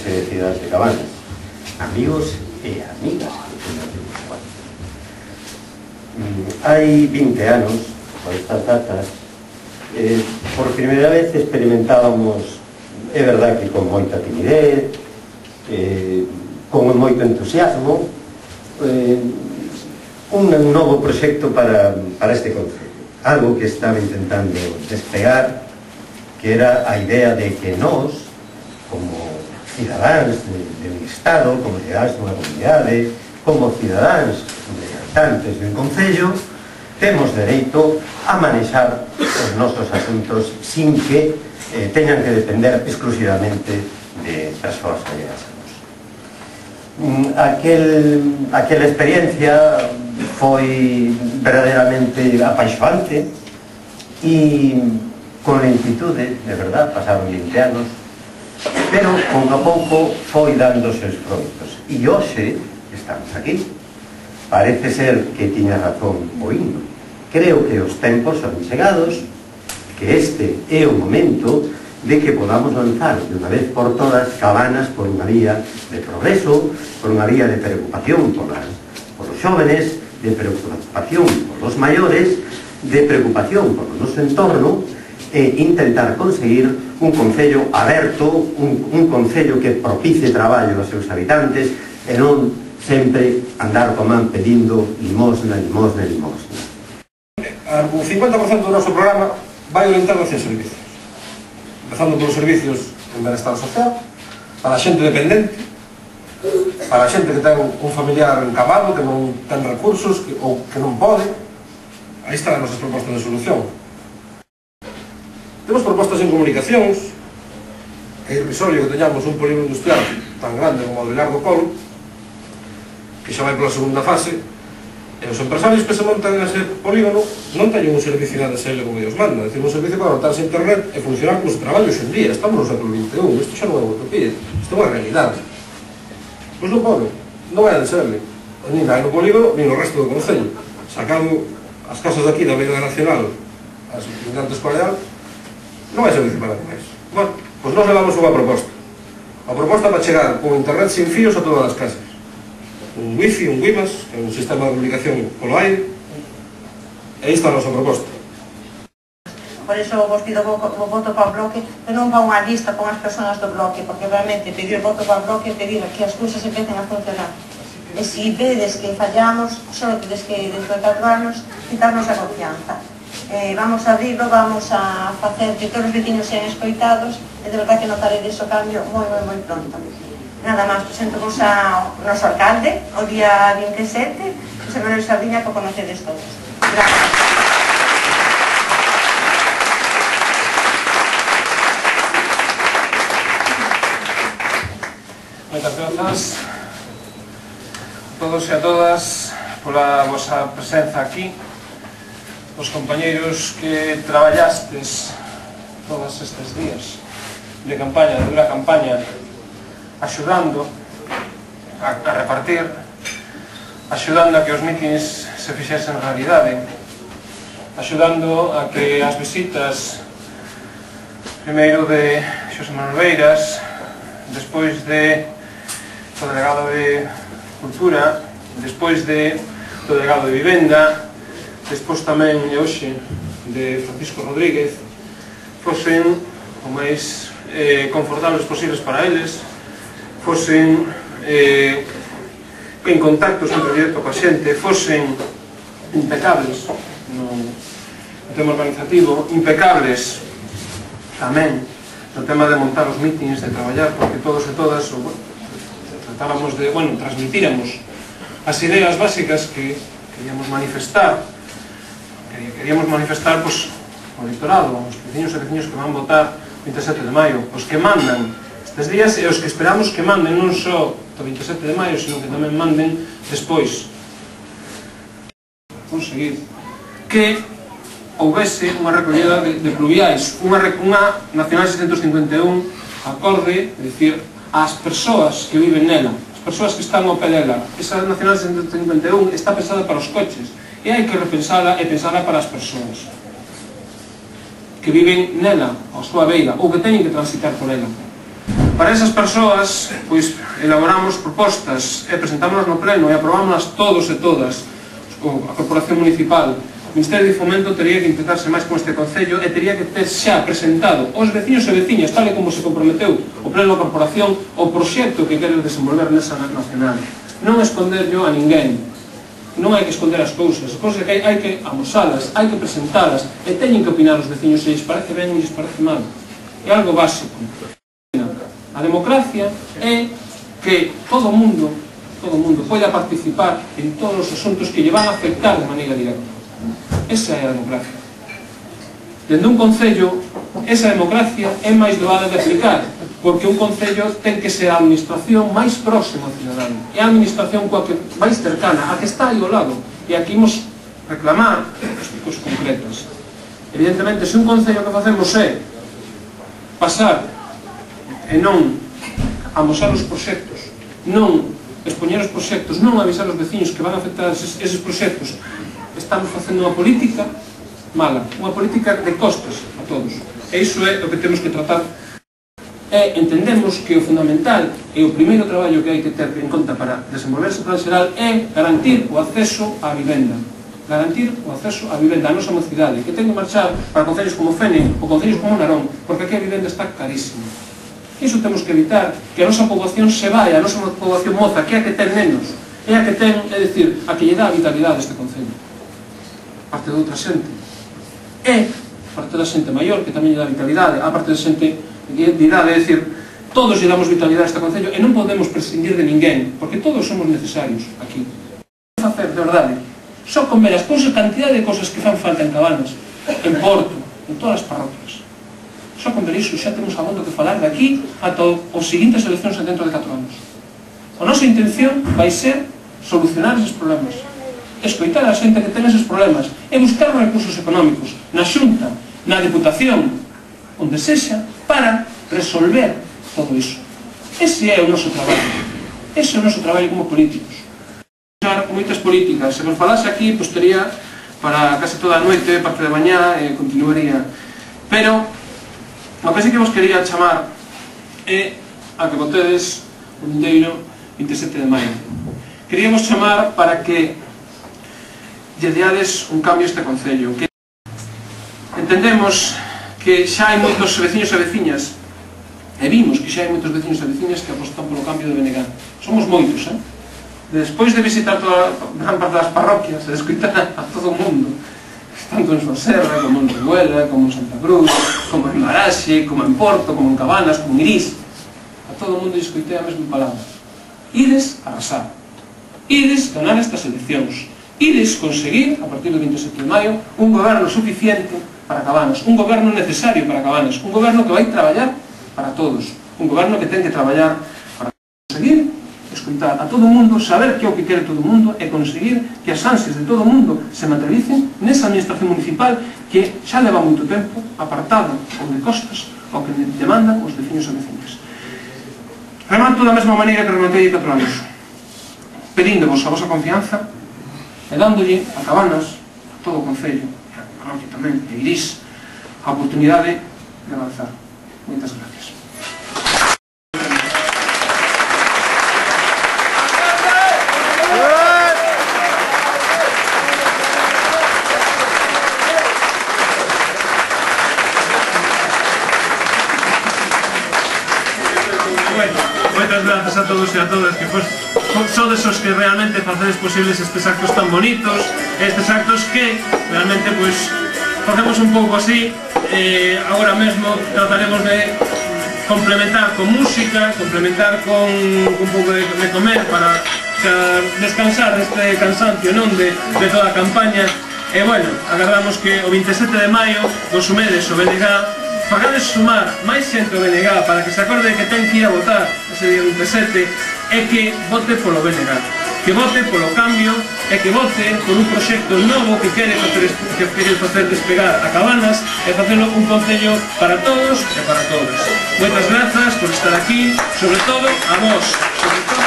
de Cidades de Cabanas, amigos e amigas. Hai 20 anos, por estas datas, por primeira vez experimentábamos, é verdad que con moita timidez, con moito entusiasmo, un novo proxecto para este concello, algo que estaba intentando despegar, que era a idea de que nós, como cidadáns de un Estado, como cidadáns dunha comunidade, como cidadáns de habitantes de un concello, temos dereito a manexar os nosos asuntos sin que teñan que depender exclusivamente de persoas allegas a nós. Aquela experiencia foi verdadeiramente apaixonante e con lentitude, de verdad, pasaron 20 anos, pero pouco a pouco foi dando os seus froitos. E hoxe estamos aquí. Parece ser que tiña razón o himno. Creo que os tempos son chegados, que este é o momento de que podamos lanzar de unha vez por todas Cabanas por unha vía de progreso, por unha vía de preocupación por os jóvenes, de preocupación por os maiores, de preocupación por o noso entorno, e intentar conseguir un concello aberto, un concello que propice traballo aos seus habitantes e non sempre andar co man pedindo limosna, limosna, limosna. O 50% do noso programa vai orientado hacia servicios, empezando polos servicios en benestar social, para a xente dependente, para a xente que ten un familiar encamado, que non ten recursos ou que non pode. Aí están as nosas propostas de solución. Temos propostas en comunicacións, é irrisorio que teñamos un polígono industrial tan grande como o de Largo Colo, que xa vai pola segunda fase, e os empresarios que se montan ese polígono non teñen un servicio de ADSL como Dios manda, é dicir, un servicio para anotarse a internet e funcionar como se traballa hoxe en día. Estamos no século XXI, isto xa non é unha utopía, isto é unha realidade. Pois non pode, non é ADSL, nin hai no polígono, nin no resto do concello. Sacando as casas de aquí da Avenida Nacional, as migrantes Coreal, non hai servicio para máis. Bueno, pois nós levamos unha proposta. A proposta para chegar con internet sin fíos a todas as casas. Un wifi, un wimas, que é un sistema de comunicación polo aire, e aí está a nosa proposta. Por iso vos pido o voto para o bloque, que non va unha lista con as persoas do bloque, porque realmente pedir o voto para o bloque é pedir que as cousas empecen a funcionar. E se vedes que fallamos, só tedes que, dentro de 4 anos, quitarnos a confianza. Vamos a abrirlo, vamos a facer que todos os vecinos sean escoitados, e de verdad que notaredes o cambio moi pronto. Nada máis, presento-vos ao noso alcalde, o día 27, José Manuel Sardiña, que o conocedes todos. Gracias. Moitas grazas a todos e a todas pola vosa presenza aquí, os compañeiros que traballastes todos estes días de campaña, de dura campaña, axudando a repartir, axudando a que os mítins se fixesen realidade, axudando a que as visitas primeiro de Xosé Manuel Beiras, despois de do delegado de Cultura, despois do delegado de Vivenda, despois tamén e hoxe de Francisco Rodríguez, fosen o máis confortables posibles para eles, fosen en contacto sempre directo coa xente, fosen impecables no tema organizativo, impecables tamén no tema de montar os mítins, de traballar, porque todos e todas tratábamos de, transmitíramos as ideas básicas que queríamos manifestar pois, o electorado, os veciños e veciños que van votar 27 de maio, os que mandan estes días e os que esperamos que manden non só o 27 de maio, sino que tamén manden despois. Conseguir que houvese unha recollida de pluviais, unha Nacional 651 acorde, é dicir, ás persoas que viven nela, as persoas que están ao pé dela. Esa Nacional 651 está pensada para os coches e hai que repensala e pensala para as persoas que viven nela, a súa beira, ou que teñen que transitar por ela. Para esas persoas, pois, elaboramos propostas e presentámonos no pleno e aprobámonos todos e todas. A Corporación Municipal, o Ministerio de Fomento teria que implicarse máis con este Concello e teria que ter xa presentado aos veciños e veciñas, tal e como se comprometeu o pleno da Corporación, o proxecto que quere desenvolver nesa nacional. Non esconderlo a ninguén. Non hai que esconder as cousas que hai que amosalas, hai que presentalas e teñen que opinar os veciños se lles parece ben ou lles parece mal. É algo básico. A democracia é que todo o mundo poida participar en todos os asuntos que lle van a afectar de maneira directa. Esa é a democracia. Dende un concello, esa democracia é máis doada de aplicar, porque un concello ten que ser a administración máis próxima ao cidadano. É a administración coa que máis cercana, a que está aí ao lado, e aquí imos reclamar as concretas. Evidentemente, se un concello que facemos é pasar e non amosar os proxectos, non expoñer os proxectos, non avisar os veciños que van a afectar eses proxectos, estamos facendo unha política mala, unha política de costas a todos. E iso é o que temos que tratar. E entendemos que o fundamental e o primeiro traballo que hai que ter en conta para desenvolverse o plan xeral é garantir o acceso á vivenda. Garantir o acceso á vivenda, a nosa mocidade, que ten que marchar para concellos como Fene ou concellos como Narón, porque aquí a vivenda está carísima. Iso temos que evitar, que a nosa poboación se vai, a nosa poboación moza, que é a que ten menos, é a que ten, é dicir, a que lle dá a vitalidade a este concello. Parte de outra xente. E parte da xente maior, que tamén lle dá vitalidade, a parte da xente de idade, é dicir, todos lle damos vitalidade a este concello e non podemos prescindir de ninguén, porque todos somos necesarios aquí. Facer, de verdade, só con ver as cousas, cantidad de cousas que fan falta en Cabanas, en Porto, en todas as parroquias. Só con ver iso xa temos abondo que falar de aquí ata os seguintes eleccións dentro de 4 anos. A nosa intención vai ser solucionar eses problemas, escoitar a xente que ten eses problemas e buscar os recursos económicos na Xunta, na Diputación, onde sexa, para resolver todo iso. Ese é o noso traballo. Ese é o noso traballo como políticos. Moitas políticas. Se vos falase aquí, pois tería para case toda a noite, parte de mañá, e continuaría. Pero o que sí que vos quería chamar é a que votedes o vindeiro 27 de maio. Queríamos chamar para que lle deades un cambio a este concello. Entendemos que xa hai moitos veciños e veciñas, e vimos que xa hai moitos veciños e veciñas que apostan polo cambio de BNG. Somos moitos, Despois de visitar toda gran parte das parroquias e de escoitar a todo o mundo, tanto en Soserra, como en Reguela, como en Santa Cruz, como en Maraxe, como en Porto, como en Cabanas, como en Irís, a todo o mundo escoitei a mesma palabra. Ides arrasar, ides ganar estas eleccións, ides conseguir, a partir do 27 de maio, un goberno suficiente para Cabanas, un goberno necesario para Cabanas, un goberno que vai traballar para todos, un goberno que ten que traballar para conseguir escoitar a todo o mundo, saber que é o que quere todo o mundo e conseguir que as ansias de todo o mundo se materialicen nesa administración municipal que xa leva moito tempo apartada ou de costas ao que demandan os veciños e veciñas. Remato da mesma maneira que rematei 4 anos, pedíndovos a vosa confianza e dándolle a Cabanas, a todo o concello, e a parroquia tamén, e Irís, a oportunidade de avanzar. Moitas gracias. Moitas grazas a todos e a todas que sodes os que realmente facedes posibles estes actos tan bonitos, estes actos que realmente facemos un pouco así. Agora mesmo trataremos de complementar con música, complementar con un pouco de comer para descansar deste cansancio de toda a campaña. E bueno, agardamos que o 27 de maio vos sumedes o BNG, fagades sumar máis xente ao BNG para que se acorde que ten que ir a votar ese día 27 e que vote polo BNG, que vote polo cambio e que vote por un proxecto novo que quere facer despegar a Cabanas e facelo un concello para todos e para todas. Moitas grazas por estar aquí, sobre todo a vos, sobre todo